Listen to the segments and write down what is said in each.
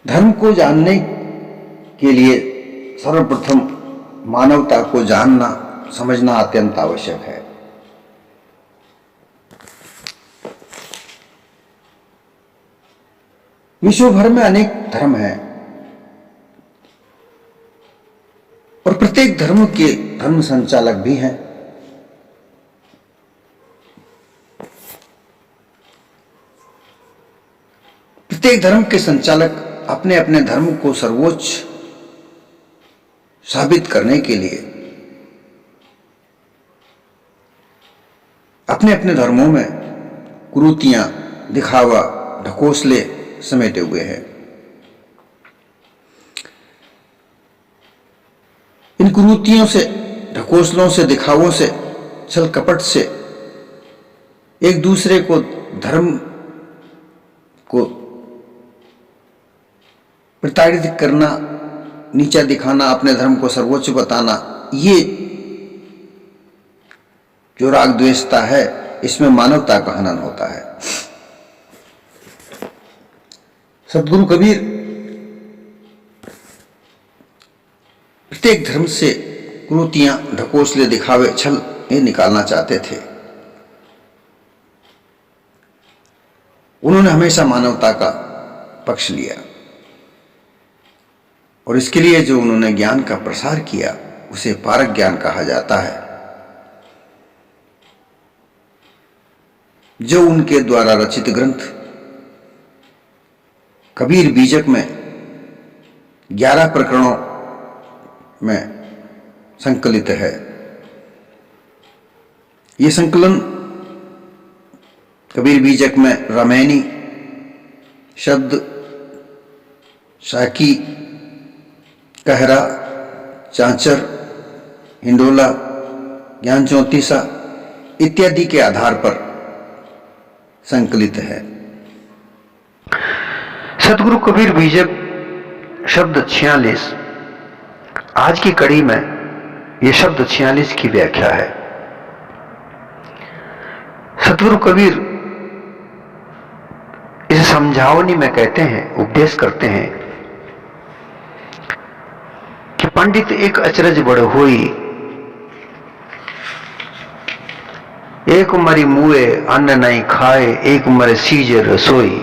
धर्म को जानने के लिए सर्वप्रथम मानवता को जानना समझना अत्यंत आवश्यक है। विश्व भर में अनेक धर्म हैं और प्रत्येक धर्म के धर्म संचालक भी हैं। प्रत्येक धर्म के संचालक अपने अपने धर्म को सर्वोच्च साबित करने के लिए अपने अपने धर्मों में कुरीतियां, दिखावा, ढकोसले समेटे हुए हैं। इन कुरीतियों से, ढकोसलों से, दिखावों से, छल कपट से एक दूसरे को, धर्म को प्रताड़ित करना, नीचा दिखाना, अपने धर्म को सर्वोच्च बताना, ये जो राग द्वेषता है, इसमें मानवता का हनन होता है। सदगुरु कबीर प्रत्येक धर्म से कुरीतियां, ढकोसले, दिखावे, छल ये निकालना चाहते थे। उन्होंने हमेशा मानवता का पक्ष लिया और इसके लिए जो उन्होंने ज्ञान का प्रसार किया उसे पारक ज्ञान कहा जाता है। जो उनके द्वारा रचित ग्रंथ कबीर बीजक में 11 प्रकरणों में संकलित है। ये संकलन कबीर बीजक में रामायणी शब्द, शाकी, कहरा, चांचर, हिंडोला, ज्ञान चौतीसा इत्यादि के आधार पर संकलित है। सदगुरु कबीर बीजक शब्द 46, आज की कड़ी में यह शब्द 46 की व्याख्या है। सदगुरु कबीर इसे समझावनी में कहते हैं, उपदेश करते हैं कि पंडित एक अचरज बड़ होई, एक मरी मुए अन्न नहीं खाए, एक मरे सीजे रसोई,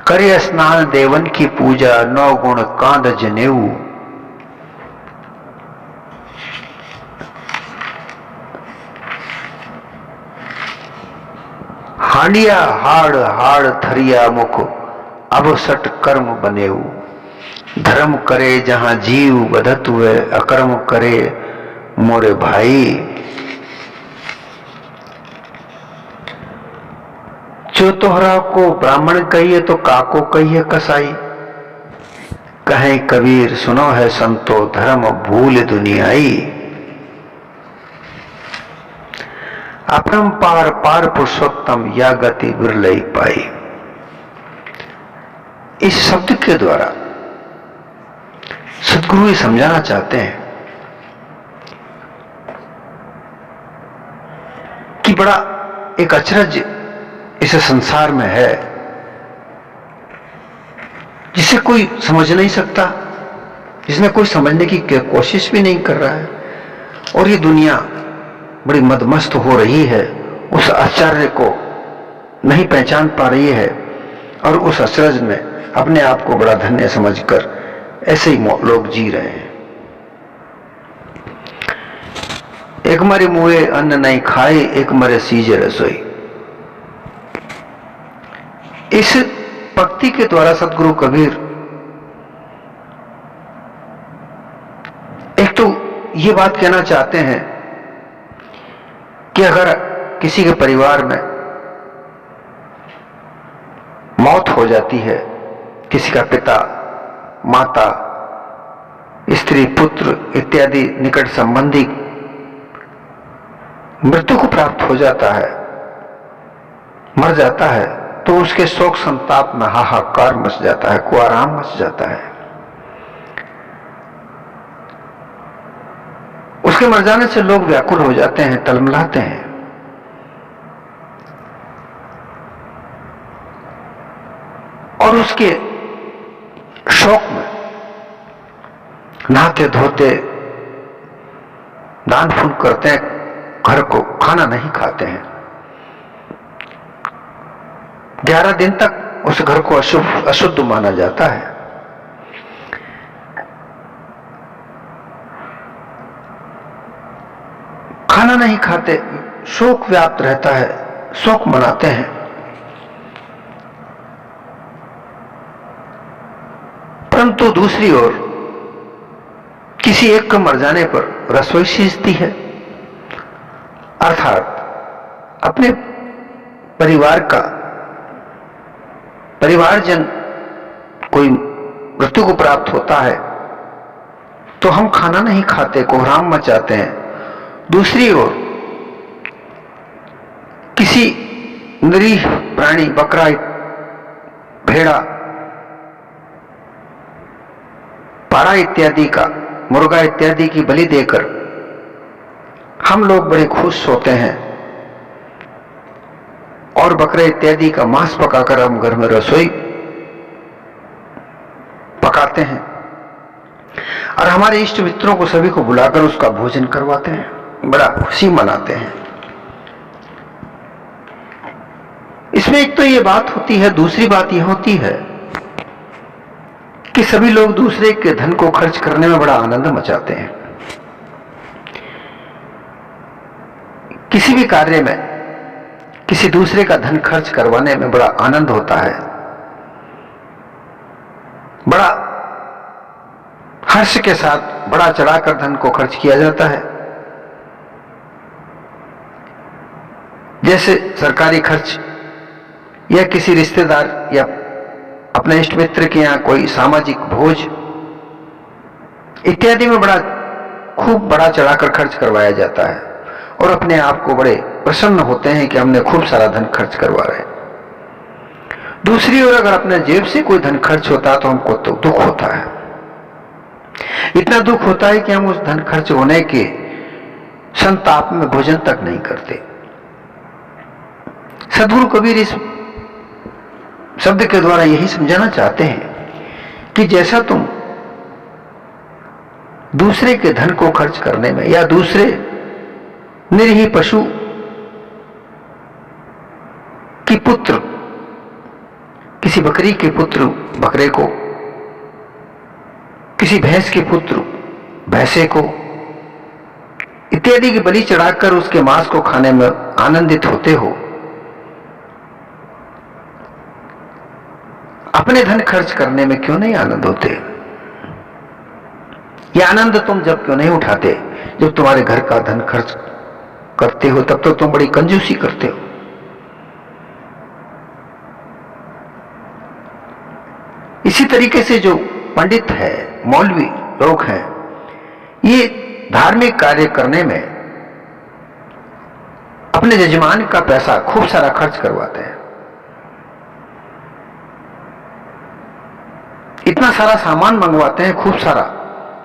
करे स्नान देवन की पूजा, 9 गुण कांद जनेऊ, हांडिया हाड़ हाड़ थरिया मुख, अब सट कर्म बनेऊ, धर्म करे जहां जीव बधत हुए, अकर्म करे मोरे भाई, जो तोहरा को ब्राह्मण कहिए तो काको कहिए कसाई, कहे कबीर सुनो है संतो, धर्म भूल दुनियाई, अपरंपार पार पुरुषोत्तम, या गति बिरलई पाई। इस शब्द के द्वारा सदगुरु ये समझाना चाहते हैं कि बड़ा एक अचरज इस संसार में है जिसे कोई समझ नहीं सकता, जिसमें कोई समझने की कोशिश भी नहीं कर रहा है, और ये दुनिया बड़ी मदमस्त हो रही है, उस आश्चर्य को नहीं पहचान पा रही है और उस अचरज में अपने आप को बड़ा धन्य समझकर ऐसे ही लोग जी रहे हैं। एक मरे मुए अन्न नहीं खाए, एक मरे सीजे रसोई। इस भक्ति के द्वारा सदगुरु कबीर एक तो ये बात कहना चाहते हैं कि अगर किसी के परिवार में मौत हो जाती है, किसी का पिता, माता, स्त्री, पुत्र इत्यादि निकट संबंधी मृत्यु को प्राप्त हो जाता है, मर जाता है, तो उसके शोक संताप में हाहाकार मच जाता है, कुआराम मच जाता है। उसके मर जाने से लोग व्याकुल हो जाते हैं, तलमलाते हैं। और उसके नहाते धोते दान पुण्य करते हैं, घर को खाना नहीं खाते हैं। 11 दिन तक उस घर को अशुद्ध माना जाता है। खाना नहीं खाते, शोक व्याप्त रहता है, शोक मनाते हैं। परंतु दूसरी ओर किसी एक को मर जाने पर रसोई सींचती है, अर्थात अपने परिवारजन कोई मृत्यु को प्राप्त होता है तो हम खाना नहीं खाते, कोहराम मचाते हैं। दूसरी ओर किसी निरीह प्राणी, बकरा, भेड़ा, पाड़ा इत्यादि का, मुर्गा इत्यादि की बलि देकर हम लोग बड़े खुश होते हैं और बकरे इत्यादि का मांस पकाकर हम घर में रसोई पकाते हैं और हमारे इष्ट मित्रों को सभी को बुलाकर उसका भोजन करवाते हैं, बड़ा खुशी मनाते हैं। इसमें एक तो ये बात होती है, दूसरी बात यह होती है कि सभी लोग दूसरे के धन को खर्च करने में बड़ा आनंद मचाते हैं। किसी भी कार्य में किसी दूसरे का धन खर्च करवाने में बड़ा आनंद होता है, बड़ा हर्ष के साथ बड़ा चढ़ाकर धन को खर्च किया जाता है। जैसे सरकारी खर्च या किसी रिश्तेदार या अपने इष्ट मित्र के यहाँ कोई सामाजिक भोज इत्यादि में खूब बड़ा चढ़ाकर खर्च करवाया जाता है और अपने आप को बड़े प्रसन्न होते हैं कि हमने खूब सारा धन खर्च करवा रहे हैं। दूसरी ओर अगर अपने जेब से कोई धन खर्च होता है तो हमको तो दुख होता है, इतना दुख होता है कि हम उस धन खर्च होने के संताप में भोजन तक नहीं करते। सद्गुरु कबीर इस शब्द के द्वारा यही समझाना चाहते हैं कि जैसा तुम दूसरे के धन को खर्च करने में या दूसरे निरीह पशु की पुत्र, किसी बकरी के पुत्र बकरे को, किसी भैंस के पुत्र भैंसे को इत्यादि की बलि चढ़ाकर उसके मांस को खाने में आनंदित होते हो, अपने धन खर्च करने में क्यों नहीं आनंद होते? यह आनंद तुम जब क्यों नहीं उठाते? जब तुम्हारे घर का धन खर्च करते हो तब तो तुम बड़ी कंजूसी करते हो। इसी तरीके से जो पंडित है, मौलवी लोग हैं, ये धार्मिक कार्य करने में अपने यजमान का पैसा खूब सारा खर्च करवाते हैं। इतना सारा सामान मंगवाते हैं, खूब सारा,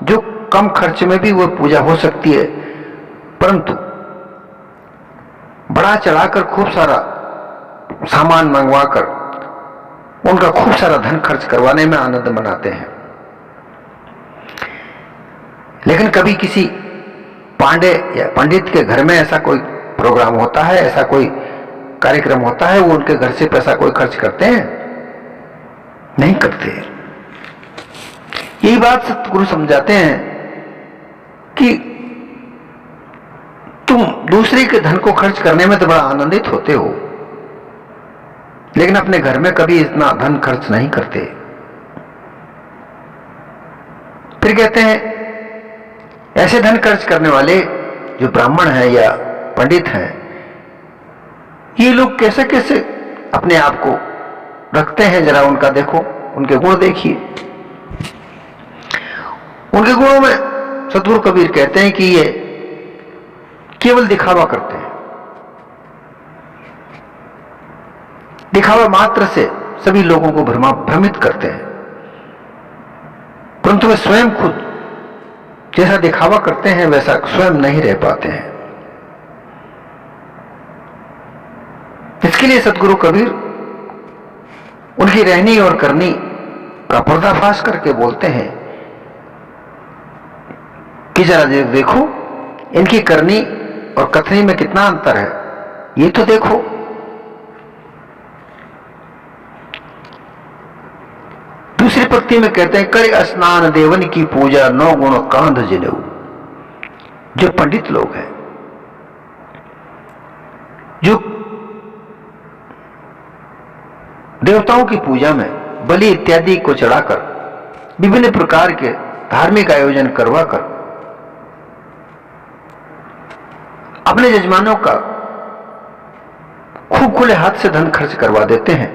जो कम खर्च में भी वो पूजा हो सकती है, परंतु बड़ा चढ़ाकर खूब सारा सामान मंगवाकर उनका खूब सारा धन खर्च करवाने में आनंद मनाते हैं। लेकिन कभी किसी पांडे या पंडित के घर में ऐसा कोई प्रोग्राम होता है, ऐसा कोई कार्यक्रम होता है, वो उनके घर से पैसा कोई खर्च करते हैं? नहीं करते। यही बात सतगुरु समझाते हैं कि तुम दूसरे के धन को खर्च करने में तो बड़ा आनंदित होते हो, लेकिन अपने घर में कभी इतना धन खर्च नहीं करते। फिर कहते हैं ऐसे धन खर्च करने वाले जो ब्राह्मण हैं या पंडित हैं, ये लोग कैसे कैसे अपने आप को रखते हैं, जरा उनका देखो, उनके गुण देखिए। उनके गुणों में सद्गुरु कबीर कहते हैं कि ये केवल दिखावा करते हैं, दिखावा मात्र से सभी लोगों को भ्रमित करते हैं, परंतु वे स्वयं खुद जैसा दिखावा करते हैं वैसा स्वयं नहीं रह पाते हैं। इसके लिए सद्गुरु कबीर उनकी रहनी और करनी का पर्दाफाश करके बोलते हैं कि जरा देखो इनकी करनी और कथनी में कितना अंतर है, ये तो देखो। दूसरी पंक्ति में कहते हैं, कर स्नान देवन की पूजा 9 गुण कांध जिनेऊ। जो पंडित लोग हैं, जो देवताओं की पूजा में बलि इत्यादि को चढ़ाकर विभिन्न प्रकार के धार्मिक आयोजन करवाकर अपने यजमानों का खूब खुले हाथ से धन खर्च करवा देते हैं,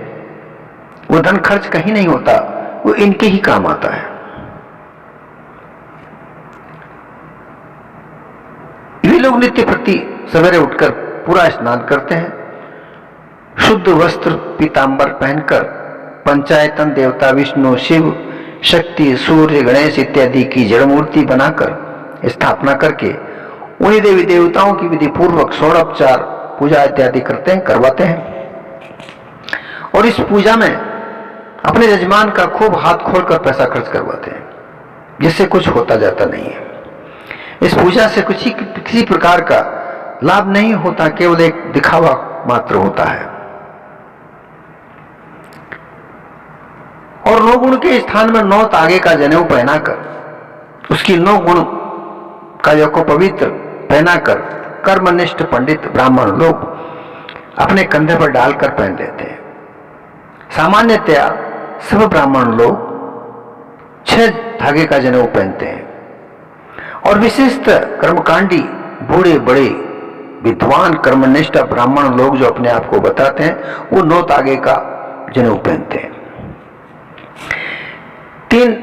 वो धन खर्च कहीं नहीं होता, वो इनके ही काम आता है। ये लोग नित्य प्रति सवेरे उठकर पूरा स्नान करते हैं, शुद्ध वस्त्र पीतांबर पहनकर पंचायतन देवता विष्णु शिव शक्ति सूर्य गणेश इत्यादि की जड़ मूर्ति बनाकर स्थापना करके उन्हीं देवी देवताओं की विधि पूर्वक षोडोपचार पूजा इत्यादि करवाते हैं। और इस पूजा में अपने यजमान का खूब हाथ खोलकर पैसा खर्च करवाते हैं, जिससे कुछ होता जाता नहीं है। इस पूजा से किसी प्रकार का लाभ नहीं होता, केवल एक दिखावा मात्र होता है। और 9 गुण के स्थान में 9 तागे का जनेऊ पहनाकर उसकी 9 गुण काया को पवित्र पहनाकर कर्मनिष्ठ पंडित ब्राह्मण लोग अपने कंधे पर डालकर पहन लेते हैं। सामान्यतया सब ब्राह्मण लोग 6 धागे का जनेऊ पहनते हैं और विशिष्ट कर्मकांडी बूढ़े बड़े विद्वान कर्मनिष्ठ ब्राह्मण लोग जो अपने आप को बताते हैं वो 9 तागे का जनेऊ पहनते हैं। 3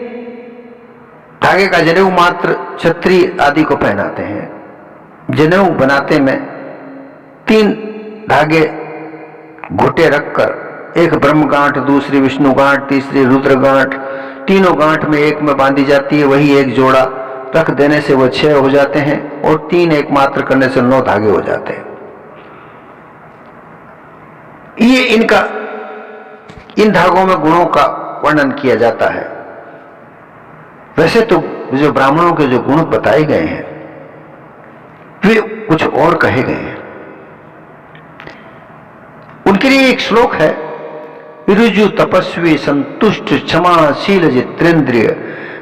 धागे का जनेऊ मात्र क्षत्रिय आदि को पहनाते हैं। जनेऊ बनाते में 3 धागे घुटे रखकर एक ब्रह्म गांठ, दूसरी विष्णु गांठ, तीसरी रुद्र गांठ, तीनों गांठ में एक में बांधी जाती है। वही एक जोड़ा रख देने से वो 6 हो जाते हैं और 3 एक मात्र करने से 9 धागे हो जाते हैं। ये इन धागों में गुणों का वर्णन किया जाता है। वैसे तो जो ब्राह्मणों के जो गुण बताए गए हैं वे कुछ और कहे गए हैं। उनके लिए एक श्लोक है, ऋजु तपस्वी संतुष्ट क्षमाशील जितेंद्रिय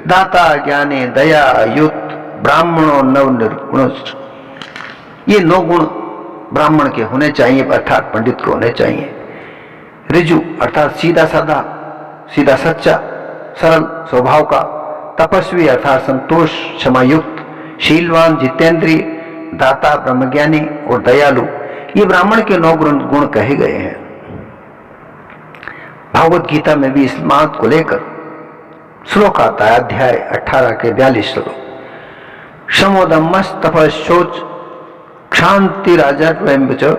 दाता ज्ञाने दया युत ब्राह्मणों नव निर्गुण। ये 9 गुण ब्राह्मण के होने चाहिए, अर्थात पंडित को होने चाहिए। ऋजु अर्थात सीधा साधा, सीधा सच्चा सरल स्वभाव का, तपस्वी अर्थात संतोष क्षमायुक्त, शीलवान जितेंद्रिय, दाता ब्रह्मज्ञानी और दयालु, ये ब्राह्मण के 9 गुण कहे गए हैं। भागवत गीता में भी इस बात को लेकर श्लोक आता है, अध्याय 18 के 42 श्लोक। शमोदमस तपशोच क्षांति राजत्वं च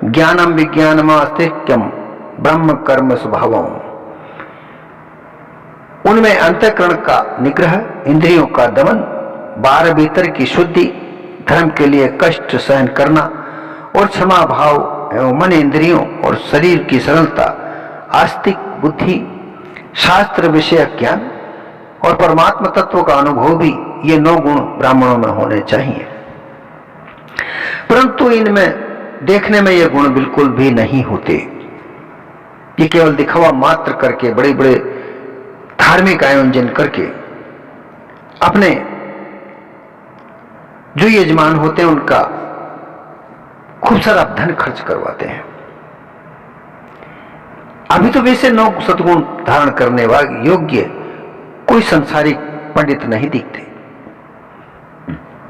ज्ञानम विज्ञानमास्तिक्यम ब्रह्म कर्म स्वभावम। उनमें अंतःकरण का निग्रह, इंद्रियों का दमन, बाहर भीतर की शुद्धि, धर्म के लिए कष्ट सहन करना और क्षमा भाव एवं मन इंद्रियों और शरीर की सरलता, आस्तिक बुद्धि, शास्त्र विषय ज्ञान और परमात्मा तत्व का अनुभव भी ये 9 गुण ब्राह्मणों में होने चाहिए। परंतु इनमें देखने में ये गुण बिल्कुल भी नहीं होते। ये केवल दिखावा मात्र करके, बड़े बड़े धार्मिक आयोजन करके अपने जो यजमान होते हैं उनका खूब सारा धन खर्च करवाते हैं। अभी तो वैसे 9 सद्गुण धारण करने वाले योग्य कोई संसारिक पंडित नहीं दिखते,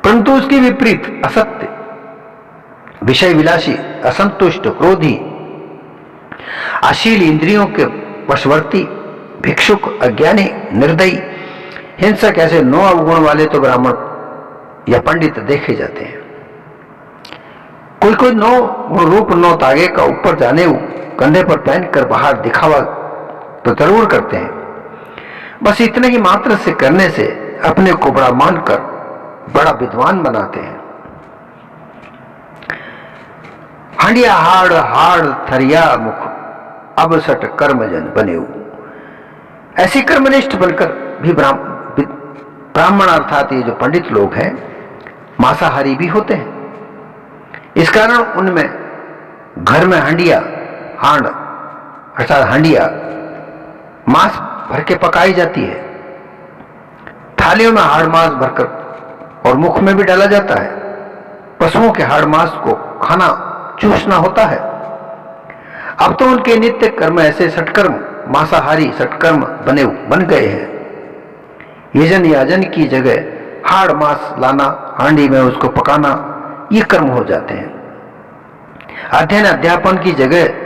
परंतु उसके विपरीत असत्य, विषय विलासी, असंतुष्ट, क्रोधी, अशील, इंद्रियों के वशवर्ती, भिक्षुक, अज्ञानी, निर्दयी, हिंसक, ऐसे 9 अवगुण वाले तो ब्राह्मण या पंडित देखे जाते हैं। कोई कोई 9 गुण रूप 9 तागे का ऊपर जाने कंधे पर पहनकर बाहर दिखावा तो जरूर करते हैं। बस इतने ही मात्र से करने से अपने को बड़ा मानकर बड़ा विद्वान बनाते हैं। हंडिया हाड़ हाड़ थरिया मुख अब सट कर्मजन बने। ऐसे कर्मनिष्ठ बनकर भी ब्राह्मण अर्थात ये जो पंडित लोग हैं मांसाहारी भी होते हैं। इस कारण उनमें घर में हांड अर्थात हंडिया मांस भर के पकाई जाती है। थालियों में हाड़ मांस भरकर और मुख में भी डाला जाता है। पशुओं के हाड़ मांस को खाना चूसना होता है। अब तो उनके नित्य कर्म ऐसे सटकर्म मांसाहारी सटकर्म बन गए हैं। यजन याजन की जगह हाड़ मांस लाना, हांडी में उसको पकाना, ये कर्म हो जाते हैं। अध्ययन अध्यापन की जगह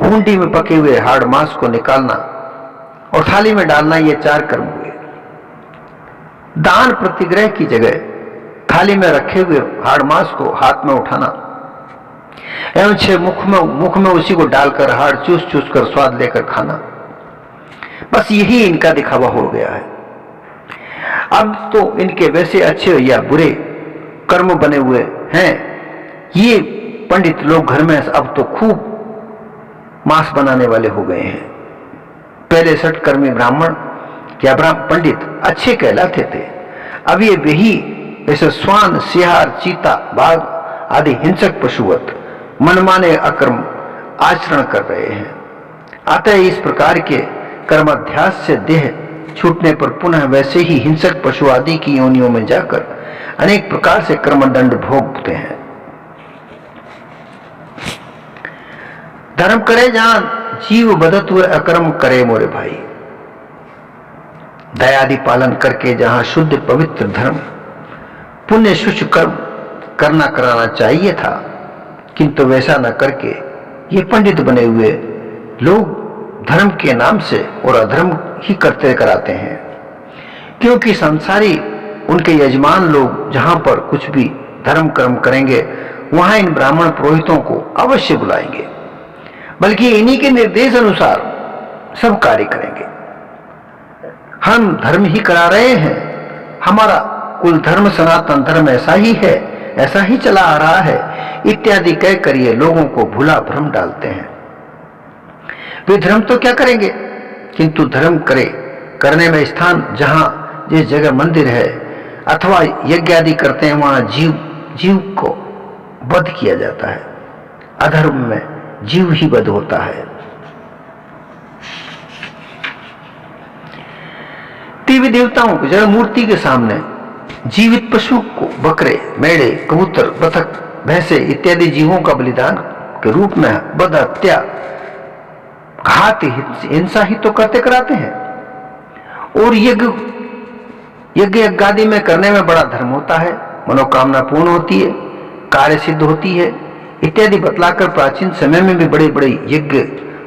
हुंडी में पके हुए हाड़ मांस को निकालना और थाली में डालना, ये 4 कर्म हुए। दान प्रतिग्रह की जगह थाली में रखे हुए हाड़ मांस को हाथ में उठाना एवं 6 मुख में उसी को डालकर हाड़ चूस चूस कर स्वाद लेकर खाना, बस यही इनका दिखावा हो गया है। अब तो इनके वैसे अच्छे या बुरे कर्म बने हुए हैं। ये पंडित लोग घर में अब तो खूब मांस बनाने वाले हो गए हैं। पहले सटकर्मी ब्राह्मण या पंडित अच्छे कहलाते थे। अब ये वही ऐसे स्वान, सियार, चीता, बाघ आदि हिंसक पशुवत मनमाने अकर्म आचरण कर रहे हैं। अतः इस प्रकार के कर्माध्यास से देह छूटने पर पुनः वैसे ही हिंसक पशु आदि की योनियों में जाकर अनेक प्रकार से कर्मदंड भोगते हैं। धर्म करे जान जीव बदत हुए अकर्म करे मोरे भाई। दयादि पालन करके जहां शुद्ध पवित्र धर्म पुण्य शुच कर्म कराना चाहिए था, किंतु वैसा न करके ये पंडित बने हुए लोग धर्म के नाम से और अधर्म ही कराते हैं। क्योंकि संसारी उनके यजमान लोग जहां पर कुछ भी धर्म कर्म करेंगे वहां इन ब्राह्मण पुरोहितों को अवश्य बुलाएंगे, बल्कि इन्हीं के निर्देश अनुसार सब कार्य करेंगे। हम धर्म ही करा रहे हैं, हमारा कुल धर्म सनातन धर्म ऐसा ही है, ऐसा ही चला आ रहा है इत्यादि कह कर ये लोगों को भूला भ्रम डालते हैं। वे धर्म तो क्या करेंगे, किंतु धर्म करने में स्थान जहां जिस जगह मंदिर है अथवा यज्ञ आदि करते हैं वहां जीव को वध किया जाता है। अधर्म में जीव ही वध होता है। देवी देवताओं को जड़ मूर्ति के सामने जीवित पशु को बकरे, मेढ़े, कबूतर, बतख, भैंसे इत्यादि जीवों का बलिदान के रूप में वध, हत्या, घात, हिंसा ही तो कराते हैं। और यज्ञ आदि में करने में बड़ा धर्म होता है, मनोकामना पूर्ण होती है, कार्य सिद्ध होती है इत्यादि बतलाकर प्राचीन समय में भी बड़े बड़े यज्ञ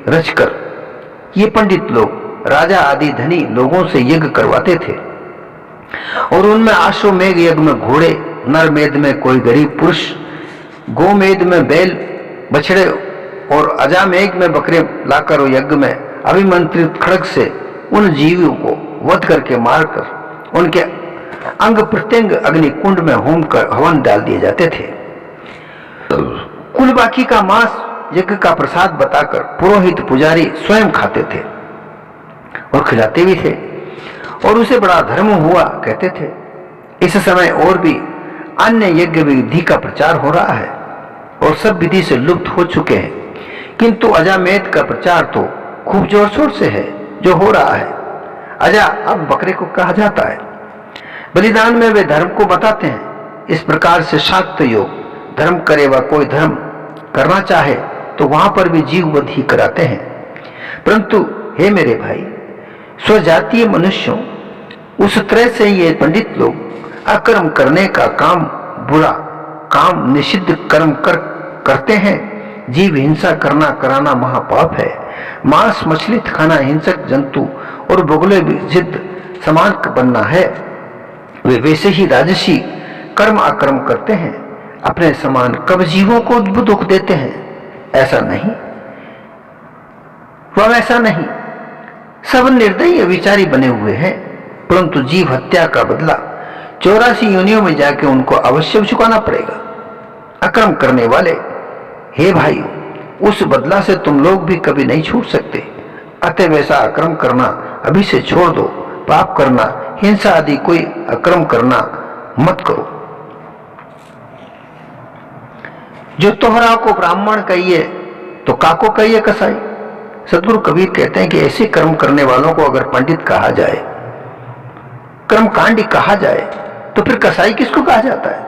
रचकर ये पंडित लोग राजा आदि धनी लोगों से यज्ञ करवाते थे। और उनमें आश्वमेघ यज्ञ में घोड़े, नरमेध में कोई गरीब पुरुष, गोमेध में बैल बछड़े और अजामेघ में बकरे लाकर यज्ञ में अभिमंत्रित खड्ग से उन जीवों को वध करके मारकर उनके अंग प्रत्यंग अग्नि कुंड में होम कर हवन डाल दिए जाते थे। कुल बाकी का मांस यज्ञ का प्रसाद बताकर पुरोहित पुजारी स्वयं खाते थे और खिलाते भी थे और उसे बड़ा धर्म हुआ कहते थे। इस समय और भी अन्य यज्ञ विधि का प्रचार हो रहा है और सब विधि से लुप्त हो चुके हैं, किंतु अजामेध का प्रचार तो खूब जोर शोर से है जो हो रहा है। अजा अब बकरे को कहा जाता है। बलिदान में वे धर्म को बताते हैं। इस प्रकार से शाक्त योग धर्म करे व कोई धर्म करना चाहे तो वहां पर भी जीव वध ही कराते हैं। परंतु हे मेरे भाई, स्वजातीय मनुष्यों, उस तरह से ये पंडित लोग अकर्म करने का काम, बुरा काम, निषिद्ध कर्म करते हैं। जीव हिंसा कराना महापाप है। मांस मछली खाना हिंसक जंतु और बगुले जिद समान बनना है। वे वैसे ही राजसी कर्म अकर्म करते हैं। अपने समान कब जीवों को दुख देते हैं? ऐसा नहीं, वह वैसा नहीं। सब निर्दयी विचारी बने हुए हैं, परंतु जीव हत्या का बदला 84 योनियों में जाके उनको अवश्य चुकाना पड़ेगा। अकर्म करने वाले, हे भाइयों, उस बदला से तुम लोग भी कभी नहीं छूट सकते। अतः वैसा अकर्म करना अभी से छोड़ दो। पाप करना हिंसा आदि कोई अक्रम करना मत करो। जो तोहरा को ब्राह्मण कहिए तो काको कहिए कसाई। सदगुरु कबीर कहते हैं कि ऐसे कर्म करने वालों को अगर पंडित कहा जाए, कर्मकांडी कहा जाए, तो फिर कसाई किसको कहा जाता है?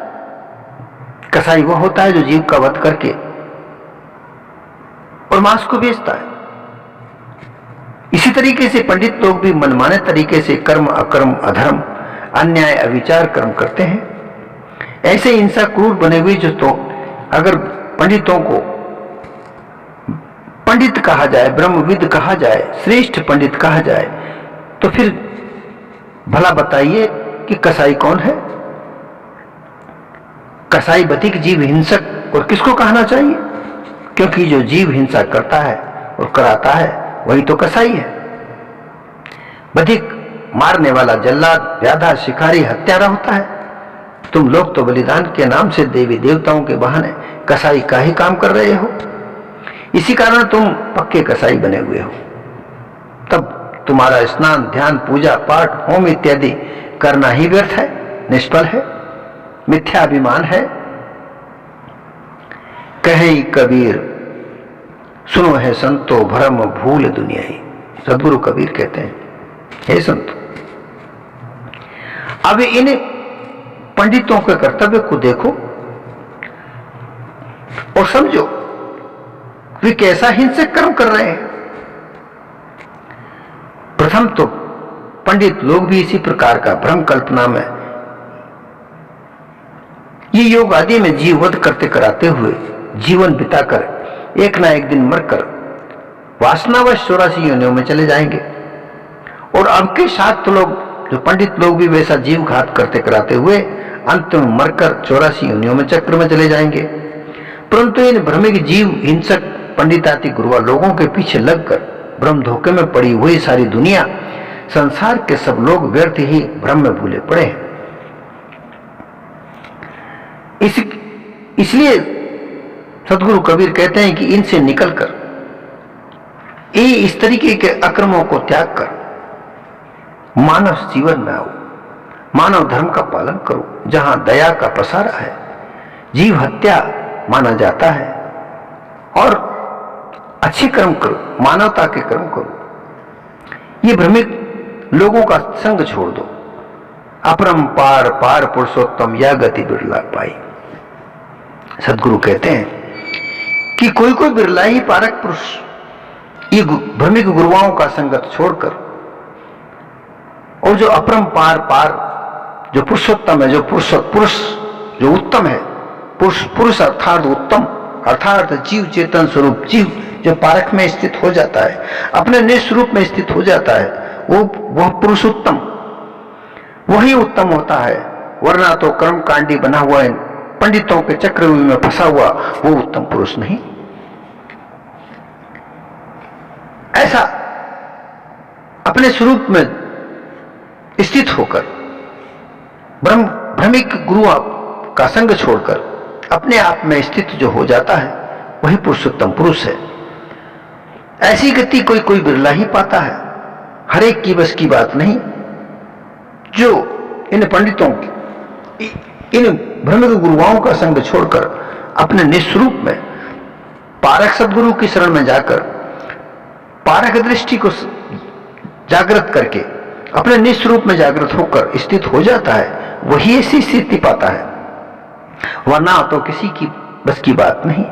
कसाई वो होता है जो जीव का वध करके और मांस को बेचता है। इसी तरीके से पंडित लोग भी मनमाने तरीके से कर्म, अकर्म, अधर्म, अन्याय, अविचार कर्म करते हैं। ऐसे हिंसा क्रूर बने हुए जो तो अगर पंडितों को पंडित कहा जाए, ब्रह्मविद कहा जाए, श्रेष्ठ पंडित कहा जाए, तो फिर भला बताइए कि कसाई कौन है? कसाई बधिक जीव हिंसक और किसको कहना चाहिए? क्योंकि जो जीव हिंसा करता है और कराता है वही तो कसाई है। बधिक मारने वाला जल्लाद, व्याधा, शिकारी, हत्यारा होता है। तुम लोग तो बलिदान के नाम से देवी देवताओं के बहाने कसाई का ही काम कर रहे हो। इसी कारण तुम पक्के कसाई बने हुए हो। तब तुम्हारा स्नान, ध्यान, पूजा पाठ, होम इत्यादि करना ही व्यर्थ है, निष्फल है, मिथ्याभिमान है। कहे कबीर सुनो है संतो, भ्रम भूल दुनिया ही। सदगुरु कबीर कहते हैं, हे संतो, अब इन पंडितों के कर्तव्य को देखो और समझो वे कैसा हिंसक कर्म कर रहे हैं। प्रथम तो पंडित लोग भी इसी प्रकार का भ्रम कल्पना में, ये योग आदि में जीव वध करते कराते हुए जीवन बिताकर एक ना एक दिन मरकर वासनावश 84 योनियों में चले जाएंगे। और अब के साथ लोग, जो पंडित लोग भी वैसा जीव घात करते कराते हुए अंत में मरकर 84 योनियों में चक्र में चले जाएंगे। परंतु इन भ्रमिक जीव हिंसक पंडिताति गुरुआ लोगों के पीछे लगकर भ्रम धोखे में पड़ी हुई सारी दुनिया, संसार के सब लोग व्यर्थ ही भ्रम में भूले पड़े हैं। इसलिए सदगुरु कबीर कहते हैं कि इनसे निकलकर इस तरीके के अक्रमों को त्याग कर मानव जीवन में आओ, मानव धर्म का पालन करो, जहां दया का प्रसार है, जीव हत्या माना जाता है, और अच्छे कर्म करो, मानवता के कर्म करो। ये भ्रमित लोगों का संग छोड़ दो। अपरंपार पार पुरुषोत्तम या गति बिरला पाई। सदगुरु कहते हैं कि कोई कोई बिरला ही पारक पुरुष ये भ्रमिक गुरुओं का संगत छोड़कर, और जो अपरंपार पार, जो पुरुषोत्तम है, जो पुरुष जो उत्तम है, पुरुष अर्थात उत्तम, अर्थात जीव चेतन स्वरूप जीव जो पारक में स्थित हो जाता है, अपने निस्वरूप में स्थित हो जाता है, वह पुरुष उत्तम, वही उत्तम होता है। वरना तो कर्मकांडी बना हुआ है, पंडितों के चक्रव्यूह में फंसा हुआ वो उत्तम पुरुष नहीं। ऐसा अपने स्वरूप में स्थित होकर भ्रमिक गुरुओं का संग छोड़कर अपने आप में स्थित जो हो जाता है वही पुरुषोत्तम पुरुष है। ऐसी गति कोई कोई बिरला ही पाता है, हर एक की बस की बात नहीं। जो इन पंडितों की, इन भ्रमिक गुरुओं का संग छोड़कर अपने निस्वरूप में पारक सदगुरु की शरण में जाकर पारक दृष्टि को जागृत करके अपने निस्वरूप में जागृत होकर स्थित हो जाता है, वही ऐसी स्थिति पाता है। वरना तो किसी की बस की बात नहीं।